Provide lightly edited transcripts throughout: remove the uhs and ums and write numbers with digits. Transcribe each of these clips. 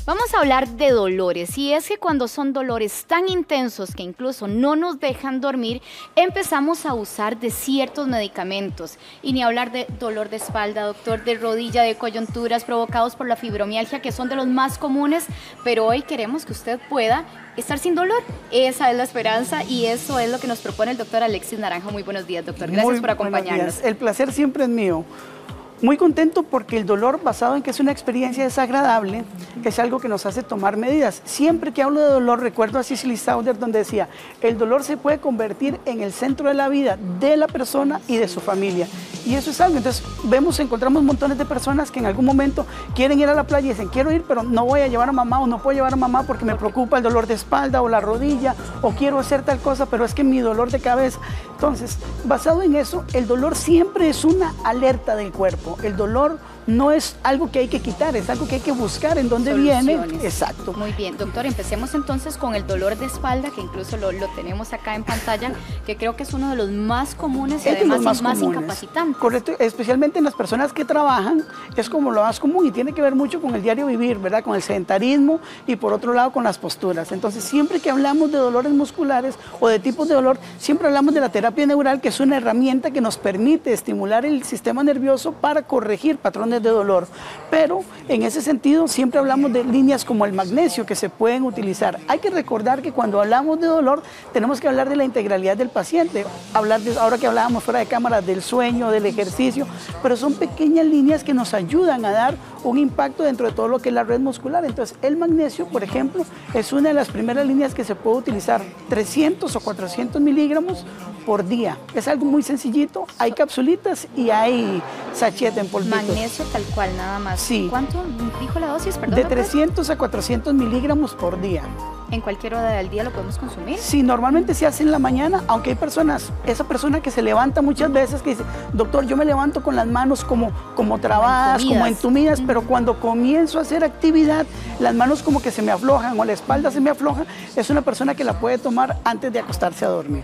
Vamos a hablar de dolores, y es que cuando son dolores tan intensos que incluso no nos dejan dormir, empezamos a usar de ciertos medicamentos. Y ni hablar de dolor de espalda, doctor, de rodilla, de coyunturas provocados por la fibromialgia, que son de los más comunes, pero hoy queremos que usted pueda estar sin dolor. Esa es la esperanza y eso es lo que nos propone el doctor Alexis Naranjo. Muy buenos días, doctor. Gracias por acompañarnos. El placer siempre es mío. Muy contento porque el dolor, basado en que es una experiencia desagradable, que es algo que nos hace tomar medidas. Siempre que hablo de dolor, recuerdo a Cicely Sauder, donde decía, el dolor se puede convertir en el centro de la vida de la persona y de su familia. Y eso es algo. Entonces, encontramos montones de personas que en algún momento quieren ir a la playa y dicen, quiero ir, pero no voy a llevar a mamá o no puedo llevar a mamá porque me preocupa el dolor de espalda o la rodilla, o quiero hacer tal cosa, pero es que mi dolor de cabeza. Entonces, basado en eso, el dolor siempre es una alerta del cuerpo. El dolor no es algo que hay que quitar, es algo que hay que buscar en dónde viene. Exacto. Muy bien, doctor, empecemos entonces con el dolor de espalda, que incluso lo tenemos acá en pantalla, que creo que es uno de los más comunes y además más incapacitantes. Correcto, especialmente en las personas que trabajan, es como lo más común y tiene que ver mucho con el diario vivir, ¿verdad? Con el sedentarismo y por otro lado con las posturas. Entonces, siempre que hablamos de dolores musculares o de tipos de dolor, siempre hablamos de la terapia neural, que es una herramienta que nos permite estimular el sistema nervioso para corregir patrones de dolor, pero en ese sentido siempre hablamos de líneas como el magnesio que se pueden utilizar. Hay que recordar que cuando hablamos de dolor tenemos que hablar de la integralidad del paciente, ahora que hablábamos fuera de cámara del sueño, del ejercicio, pero son pequeñas líneas que nos ayudan a dar un impacto dentro de todo lo que es la red muscular. Entonces el magnesio, por ejemplo, es una de las primeras líneas que se puede utilizar, 300 o 400 miligramos por día. Es algo muy sencillito, hay capsulitas y hay sachet en polvito. Magnesio tal cual, nada más. Sí. ¿Cuánto dijo la dosis? Perdón, de 300 a 400 miligramos por día. ¿En cualquier hora del día lo podemos consumir? Sí, normalmente se hace en la mañana, aunque hay personas, esa persona que se levanta muchas veces que dice, doctor, yo me levanto con las manos como trabadas, como entumidas, pero cuando comienzo a hacer actividad, las manos como que se me aflojan o la espalda se me afloja, es una persona que la puede tomar antes de acostarse a dormir.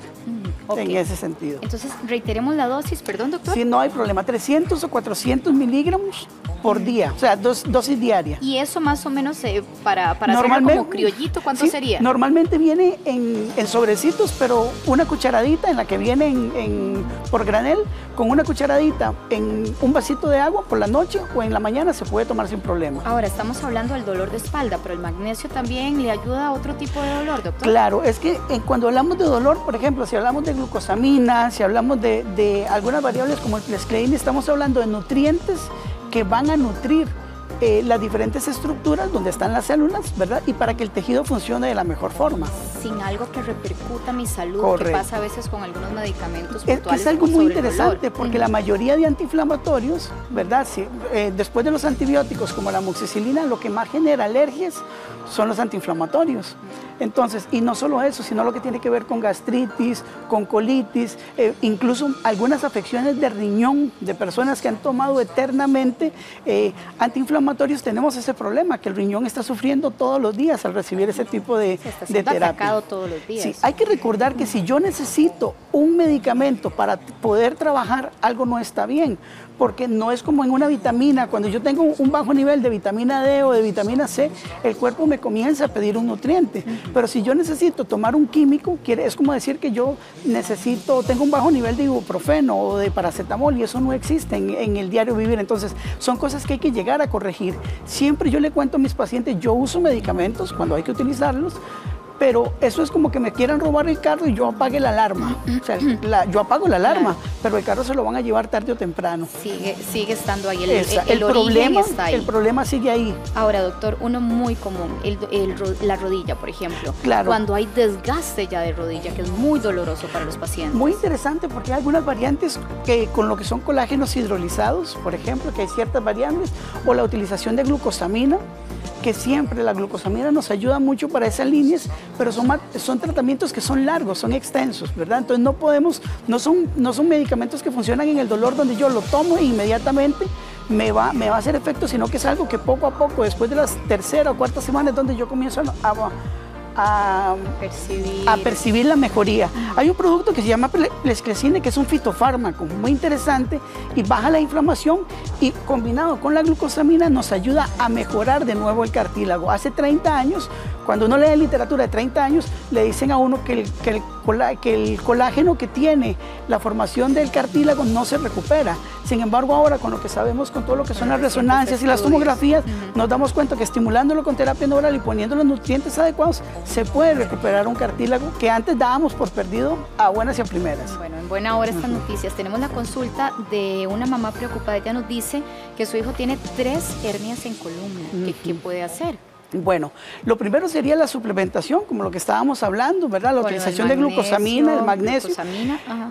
En ese sentido. Entonces, reiteremos la dosis, perdón, doctor. Sí, no hay problema, 300 o 400 miligramos por día, o sea, dosis diaria. ¿Y eso más o menos para hacerlo como criollito, cuánto sería? Normalmente viene en sobrecitos, pero una cucharadita en la que viene por granel, con una cucharadita en un vasito de agua por la noche o en la mañana se puede tomar sin problema. Ahora, estamos hablando del dolor de espalda, pero el magnesio también le ayuda a otro tipo de dolor, doctor. Claro, es que cuando hablamos de dolor, por ejemplo, si hablamos de glucosamina, si hablamos de algunas variables como el plescleína, estamos hablando de nutrientes que van a nutrir las diferentes estructuras donde están las células, ¿verdad? Y para que el tejido funcione de la mejor forma. Sin algo que repercuta mi salud, correcto, que pasa a veces con algunos medicamentos puntuales. Es algo muy interesante porque la mayoría de antiinflamatorios, ¿verdad? Si, después de los antibióticos como la amoxicilina, lo que más genera alergias son los antiinflamatorios. Entonces, y no solo eso, sino lo que tiene que ver con gastritis, con colitis, incluso algunas afecciones de riñón de personas que han tomado eternamente antiinflamatorios. Tenemos ese problema, que el riñón está sufriendo todos los días al recibir ese tipo de terapia. Atacado todos los días. Sí, hay que recordar que si yo necesito un medicamento para poder trabajar, algo no está bien, porque no es como en una vitamina. Cuando yo tengo un bajo nivel de vitamina D o de vitamina C, el cuerpo me comienza a pedir un nutriente. Pero si yo necesito tomar un químico, es como decir que yo tengo un bajo nivel de ibuprofeno o de paracetamol, y eso no existe en el diario vivir. Entonces, son cosas que hay que llegar a corregir. Siempre yo le cuento a mis pacientes, yo uso medicamentos cuando hay que utilizarlos, pero eso es como que me quieran robar el carro y yo apague la alarma. O sea, yo apago la alarma, pero el carro se lo van a llevar tarde o temprano. Sigue estando ahí, el problema está ahí. El problema sigue ahí. Ahora, doctor, uno muy común, la rodilla, por ejemplo. Claro. Cuando hay desgaste ya de rodilla, que es muy doloroso para los pacientes. Muy interesante porque hay algunas variantes que con lo que son colágenos hidrolizados, por ejemplo, que hay ciertas variables, o la utilización de glucosamina, que siempre la glucosamina nos ayuda mucho para esas líneas, pero son tratamientos que son largos, son extensos, ¿verdad? Entonces no son medicamentos que funcionan en el dolor donde yo lo tomo e inmediatamente me va a hacer efecto, sino que es algo que poco a poco, después de las tercera o cuarta semanas, donde yo comienzo percibir la mejoría. Hay un producto que se llama Plesclecine, que es un fitofármaco muy interesante y baja la inflamación, y combinado con la glucosamina nos ayuda a mejorar de nuevo el cartílago. Hace 30 años, cuando uno lee literatura de 30 años, le dicen a uno que el colágeno que tiene la formación del cartílago no se recupera. Sin embargo, ahora con lo que sabemos, con todo lo que son las resonancias y las tomografías, nos damos cuenta que estimulándolo con terapia neural y poniendo los nutrientes adecuados, se puede recuperar un cartílago que antes dábamos por perdido a buenas y a primeras. Bueno, en buena hora estas noticias. Tenemos la consulta de una mamá preocupada. Ella nos dice que su hijo tiene 3 hernias en columna. ¿Qué puede hacer? Bueno, lo primero sería la suplementación, como lo que estábamos hablando, ¿verdad? La utilización de glucosamina, el magnesio.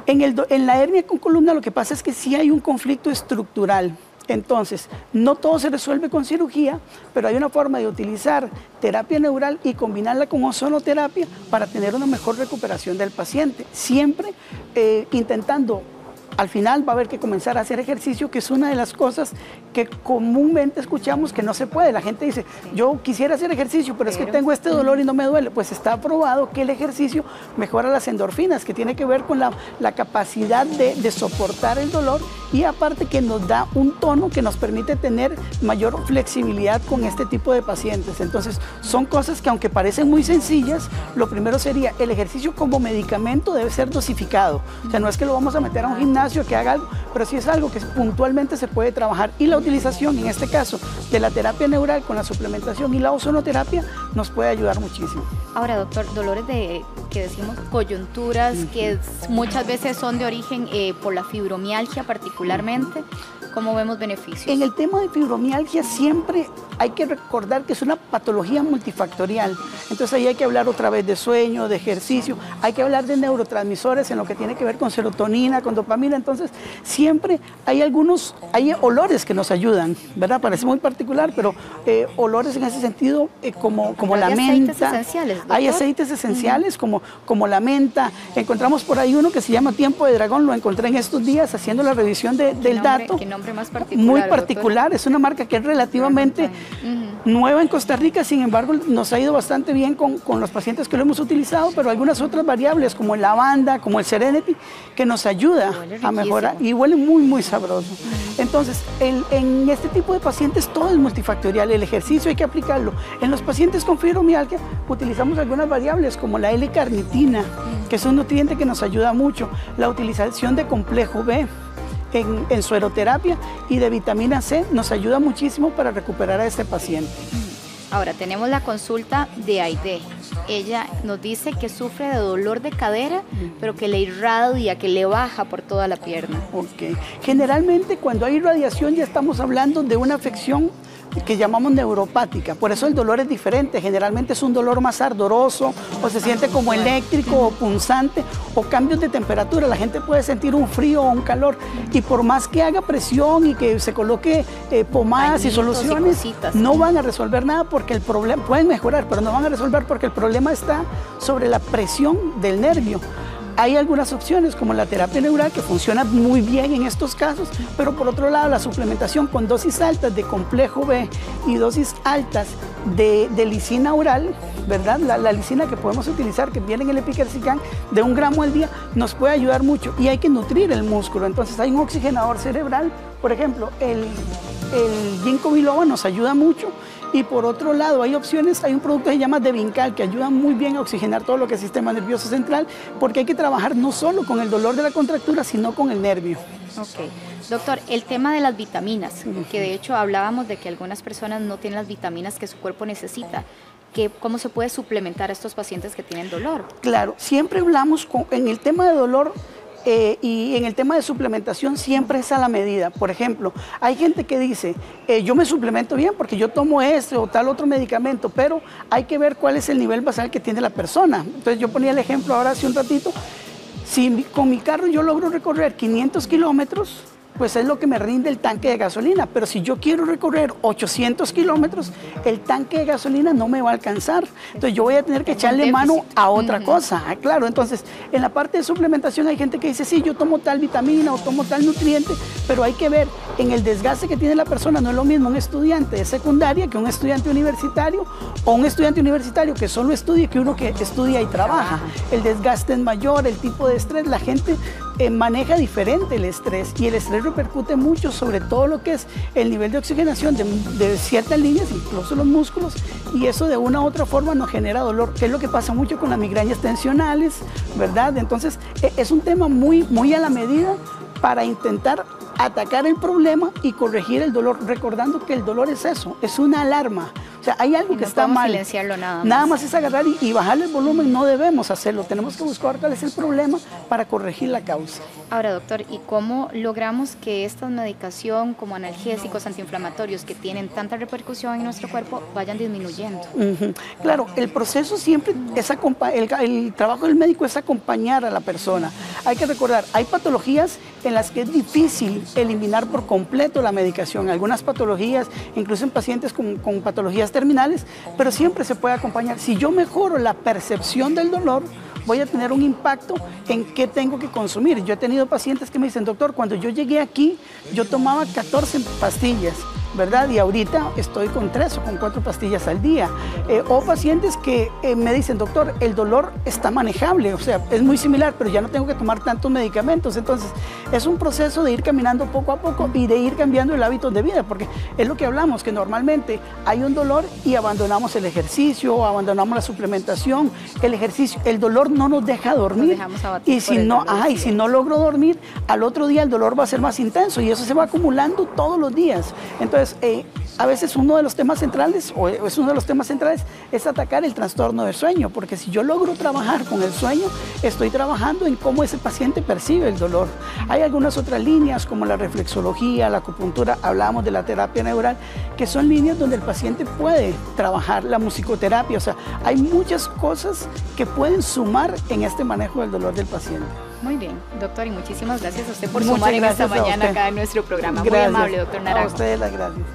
En la hernia con columna lo que pasa es que sí hay un conflicto estructural. Entonces, no todo se resuelve con cirugía, pero hay una forma de utilizar terapia neural y combinarla con ozonoterapia para tener una mejor recuperación del paciente. Siempre intentando. Al final va a haber que comenzar a hacer ejercicio, que es una de las cosas que comúnmente escuchamos que no se puede. La gente dice, yo quisiera hacer ejercicio, pero es que tengo este dolor y no me duele. Pues está probado que el ejercicio mejora las endorfinas, que tiene que ver con la capacidad de soportar el dolor, y aparte que nos da un tono que nos permite tener mayor flexibilidad con este tipo de pacientes. Entonces, son cosas que, aunque parecen muy sencillas, lo primero sería el ejercicio como medicamento debe ser dosificado. O sea, no es que lo vamos a meter a un gimnasio que haga algo, pero sí es algo que puntualmente se puede trabajar, y la utilización, en este caso, de la terapia neural con la suplementación y la ozonoterapia nos puede ayudar muchísimo. Ahora, doctor, dolores que decimos coyunturas, que muchas veces son de origen por la fibromialgia particularmente, ¿cómo vemos beneficios? En el tema de fibromialgia siempre hay que recordar que es una patología multifactorial. Entonces ahí hay que hablar otra vez de sueño, de ejercicio, hay que hablar de neurotransmisores en lo que tiene que ver con serotonina, con dopamina. Entonces siempre hay olores que nos ayudan, ¿verdad? Parece muy particular, pero olores en ese sentido como la menta. Aceites esenciales, ¿doctor? Hay aceites esenciales como la menta. Encontramos por ahí uno que se llama Tiempo de Dragón, lo encontré en estos días haciendo la revisión del dato. ¿Qué nombre más particular? Muy particular, doctor. Es una marca que es relativamente nueva en Costa Rica, sin embargo nos ha ido bastante bien con los pacientes que lo hemos utilizado, pero algunas otras variables como el lavanda, como el Serenity, que nos ayuda a mejorar, y huele muy muy sabroso. Entonces, en este tipo de pacientes todo es multifactorial, el ejercicio hay que aplicarlo. En los pacientes con fibromialgia utilizamos algunas variables como la L-carnitina, que es un nutriente que nos ayuda mucho, la utilización de complejo B en sueroterapia y de vitamina C nos ayuda muchísimo para recuperar a este paciente. Ahora tenemos la consulta de Aide. Ella nos dice que sufre de dolor de cadera, pero que le irradia, que le baja por toda la pierna. Ok. Generalmente cuando hay irradiación ya estamos hablando de una afección que llamamos neuropática, por eso el dolor es diferente, generalmente es un dolor más ardoroso o se siente como eléctrico o punzante o cambios de temperatura, la gente puede sentir un frío o un calor, y por más que haga presión y que se coloque pomadas y soluciones, no van a resolver nada porque el problema, pueden mejorar, pero no van a resolver porque el problema está sobre la presión del nervio. Hay algunas opciones como la terapia neural que funciona muy bien en estos casos, pero por otro lado la suplementación con dosis altas de complejo B y dosis altas de lisina oral, ¿verdad? La lisina que podemos utilizar, que viene en el Epiquercican, de 1 gramo al día, nos puede ayudar mucho, y hay que nutrir el músculo. Entonces hay un oxigenador cerebral, por ejemplo, el ginkgo biloba nos ayuda mucho. Y por otro lado, hay opciones, hay un producto que se llama Devincal que ayuda muy bien a oxigenar todo lo que es el sistema nervioso central, porque hay que trabajar no solo con el dolor de la contractura, sino con el nervio. Ok. Doctor, el tema de las vitaminas, que de hecho hablábamos de que algunas personas no tienen las vitaminas que su cuerpo necesita. ¿Cómo se puede suplementar a estos pacientes que tienen dolor? Claro, siempre hablamos en el tema de dolor. Y en el tema de suplementación siempre es a la medida. Por ejemplo, hay gente que dice, yo me suplemento bien porque yo tomo este o tal otro medicamento, pero hay que ver cuál es el nivel basal que tiene la persona. Entonces yo ponía el ejemplo ahora hace un ratito, si con mi carro yo logro recorrer 500 kilómetros, pues es lo que me rinde el tanque de gasolina. Pero si yo quiero recorrer 800 kilómetros, el tanque de gasolina no me va a alcanzar. Entonces yo voy a tener que echarle mano a otra cosa. Claro, entonces en la parte de suplementación hay gente que dice, sí, yo tomo tal vitamina o tomo tal nutriente, pero hay que ver en el desgaste que tiene la persona. No es lo mismo un estudiante de secundaria que un estudiante universitario, o un estudiante universitario que solo estudia que uno que estudia y trabaja. El desgaste es mayor, el tipo de estrés, la gente maneja diferente el estrés, y el estrés repercute mucho sobre todo lo que es el nivel de oxigenación de ciertas líneas, incluso los músculos, y eso de una u otra forma nos genera dolor, que es lo que pasa mucho con las migrañas tensionales, ¿verdad? Entonces es un tema muy a la medida para intentar atacar el problema y corregir el dolor, recordando que el dolor es eso, es una alarma. O sea, hay algo que está mal. Silenciarlo nada más. Nada más es agarrar y bajarle el volumen, no debemos hacerlo. Tenemos que buscar cuál es el problema para corregir la causa. Ahora, doctor, ¿y cómo logramos que esta medicación como analgésicos, antiinflamatorios que tienen tanta repercusión en nuestro cuerpo vayan disminuyendo? Claro, el proceso siempre es el trabajo del médico es acompañar a la persona. Hay que recordar, hay patologías en las que es difícil eliminar por completo la medicación. Algunas patologías, incluso en pacientes con patologías terminales, pero siempre se puede acompañar. Si yo mejoro la percepción del dolor, voy a tener un impacto en qué tengo que consumir. Yo he tenido pacientes que me dicen, doctor, cuando yo llegué aquí, yo tomaba 14 pastillas, ¿verdad? Y ahorita estoy con 3 o con 4 pastillas al día. O pacientes que me dicen, doctor, el dolor está manejable, o sea, es muy similar, pero ya no tengo que tomar tantos medicamentos. Entonces, es un proceso de ir caminando poco a poco y de ir cambiando el hábito de vida, porque es lo que hablamos, que normalmente hay un dolor y abandonamos el ejercicio, abandonamos la suplementación, el ejercicio. El dolor no nos deja dormir. Nos dejamos abatir Y si no logro dormir, al otro día el dolor va a ser más intenso y eso se va acumulando todos los días. Entonces, a veces uno de los temas centrales, es atacar el trastorno del sueño, porque si yo logro trabajar con el sueño, estoy trabajando en cómo ese paciente percibe el dolor. Hay algunas otras líneas como la reflexología, la acupuntura, hablamos de la terapia neural, que son líneas donde el paciente puede trabajar, la musicoterapia, o sea, hay muchas cosas que pueden sumar en este manejo del dolor del paciente. Muy bien, doctor, y muchísimas gracias a usted por sumar en esta mañana acá en nuestro programa. Gracias. Muy amable, doctor Naranjo. A ustedes las gracias.